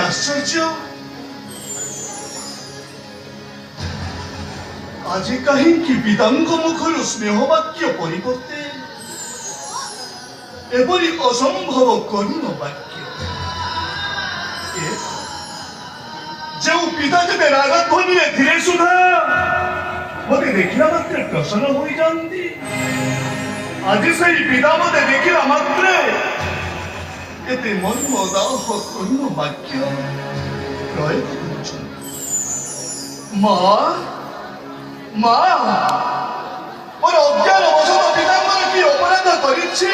आश्चर्य आज कहीं पितांग मुखर स्नेह वाक्य परिवर्ते एपरी असंभव करुण वाक्य जो पिता जब राग ध्वनि धीरे सुधा मत देखला मात्र प्रसन्न हो जाती आज से पिता मत देखला मात्र एते मर्मदाह करुण वाक्य प्रयोग माँ माँ मोर अज्ञान अवसर पितांगर कि अपराध करिछि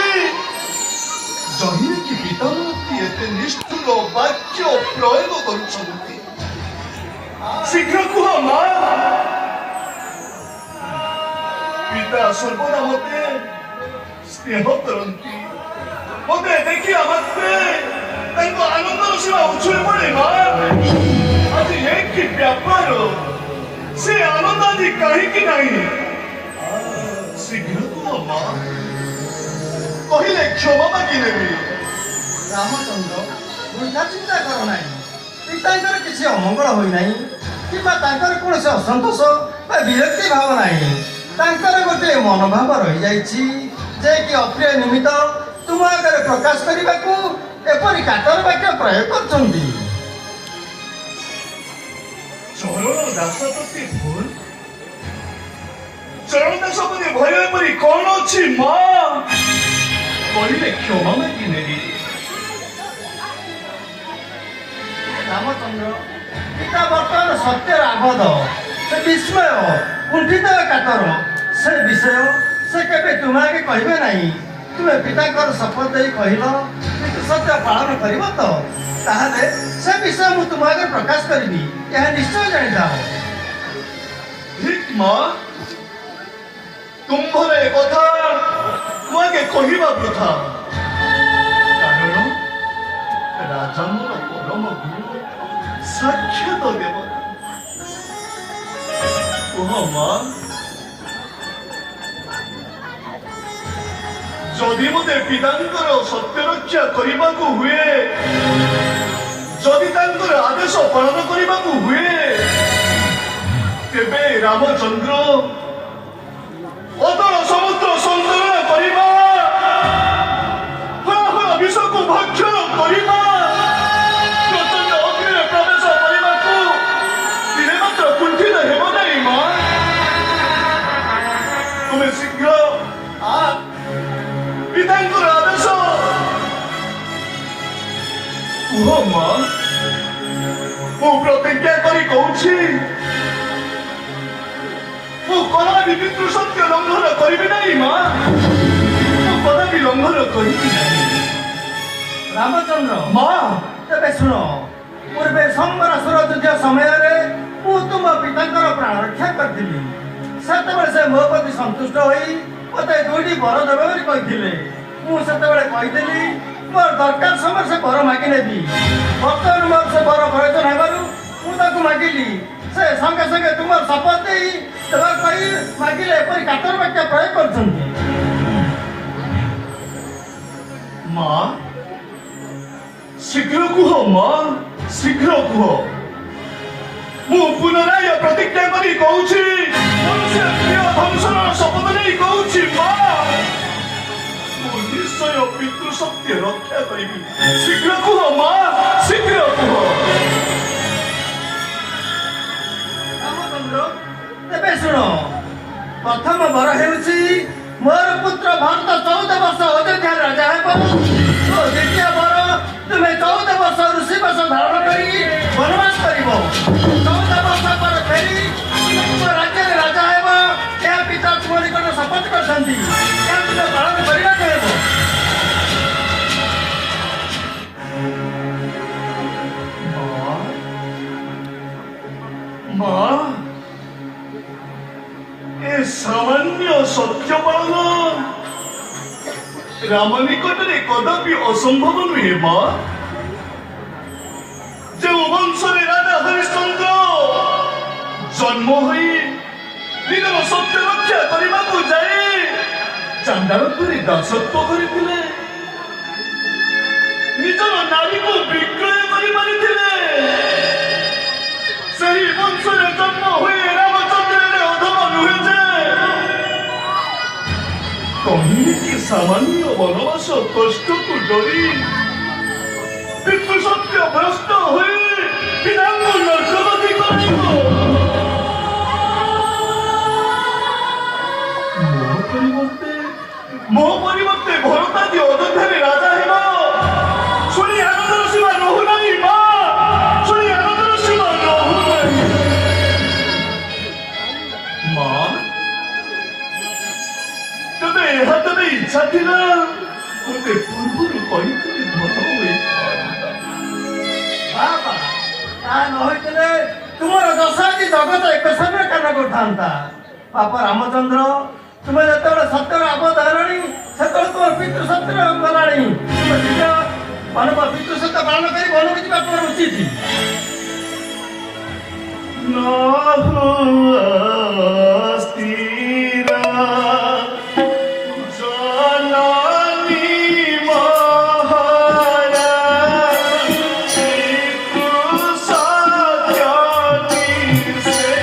जहिरे कि पितामती एते निष्ठुर वाक्य प्रयोग करुछन्ति शीघ्र कुह माँ पिता सर्वदा मते स्नेह करन्ति मते देखिया मात्रे तांको आनंदर सीमा उछुली पड़े माँ आज एक कि व्यापार से आनंद आदि कहीं की नहीं शीघ्र कुह माँ कहले क्षमा मागी नेबी रामचंद्र वृथा चिंता कर ना पितांकर किसी अमंगल होई नाही किबा तांकर कोनसे असंतोष बा विरक्ति भाव नाही तांकर गोटे मनोभाव रही जाइछि जे कि अप्रिय निमित्त तुम आगे प्रकाश करने को एपरी कातर वाक्य प्रयोग करछन्ति चरण दास प्रति भूल चरण दास प्रति भय एपरी कौन अछि माँ कहले क्षमा मागी नेबी रामचंद्र पिता वर्तमान सत्य आबद से विस्मय कुंठित कातर से विषय से केबे तुम आगे कहबे नहीं तुमे पिताकर शपथ दे कहल कि सत्य पालन करिब तो ताहले से विषय मु तुम आगे प्रकाश करबी यह निश्चय जानि जाओ ठीक माँ तुम्हारे कथा मुझे कहवा प्रथा कारण राजंर परम गुरु साक्षात देवता कह माँ जदि मते पितांकर सत्य रक्षा करने को हुए जदि तांकर आदेश पालन करने को हुए तेबे रामचंद्र अतल समुद्र संतरण करिबा हर विष को भक्षण करिबा प्रचंड अग्नि प्रवेश करने को दिने मात्र कुंठित हेब नहीं माँ तुम्हें शीघ्र पितांकर आदेश कुह माँ मु प्रतिज्ञा करी कहूछि मु कदापि पितृ सत्य लंघन करिबि नहीं माँ मु कदापि लंघन करिबि नहीं रामचंद्र माँ तेबे सुन पूर्वे संबरासुर युद्ध समय मु तुम पितांकर प्राण रक्षा करथिली सेतेबेले से मो प्रति संतुष्ट होई मते दुईटी वर देबे बोली कहिथिले मु सेतेबेले कहिथिली मोर दरकार समय से वर मागी नेबी वर्तमान मोर से वर प्रयोजन हेबारु मु ताकु मागिली से संगे संगे तुमर शपथ देई देबा कहि मागिले एपरि कातर वाक्य प्रयोग करछन्ति माँ शीघ्र कुह माँ शीघ्र कुह मु पुनराय प्रतिज्ञा करी कहूछि मनुष्य प्रिय ध्वंसन शपथ नहीं कहूछि माँ मु निश्चय पितृ सत्य रक्षा करिबि शीघ्र कुह माँ शीघ्र कुह रामचंद्र तेबे सुन प्रथम वर हेउछि मोर पुत्र भरत 14 वर्ष अयोध्या राजा हेबो तो द्वितीय वर तुमे 14 वर्ष ऋषि वेश धारण करी वनवास करिबो 14 वर्ष पर फेरी तुम राज्य राजा हेबो या पिता तुम निकट शपथ करछन्ति या तुम पालन करिबा हेबो माँ ए सामान्य सत्य पालन राम निकट में कदापि असंभव नुहे माँ जो वंश राजा हरिश्चंद्र जन्म हुई निजर सत्य रक्षा करने को जाए चांडालपुरी दासत्व करते निजर नारी को विक्रय कर বংশরে জন্ম হয়ে রামচন্দ্রের অধম নুহেছে কহিকি সামান্য বনবাস কষ্টକୁ ডরি পিতৃ সত্য ভ্রষ্ট হয়ে পিতাঙ্গু নর্কগতি করিব ମୋ ପରିବର୍ତ୍ତେ ଭରତ ଆଜି ଅଯୋଧ୍ୟାରେ ରାଜା ହେବ ଶୁଣି ଆନନ୍ଦର ସୀମା ରହୁନାହିଁ ମା ଶୁଣି ଆନନ୍ଦର ସୀମା ରହୁନାହିଁ ମା ତେବେ ଏହା ତେବେ ଇଚ୍ଛା ଥିଲା ମୋତେ ପୂର୍ବରୁ କହିଥିଲେ ଭଲ ହୋଇଥାନ୍ତା ବାପା ତା ନ ହୋଇଥିଲେ ତୁମର ଦଶ ଆଜି ଜଗତ ଏକ ସାଙ୍ଗରେ କାନ କରିଥାନ୍ତା ବାପା ରାମଚନ୍ଦ୍ର ତୁମେ ଯେତେବେଳେ ସତ୍ୟର ଆବଦ୍ଧ ହେଲାଣି ସେତେବେଳେ ତୁମର ପିତୃ ସତ୍ୟର ଗଲାଣି ପିତୃ ସତ୍ୟ ପାଳନ କରି ବନକୁ ଯିବା ତୁମର ଉଚିତ ସ୍ଥିରା ଜନନୀ ମହାରା ସତ୍ୟତି ସେ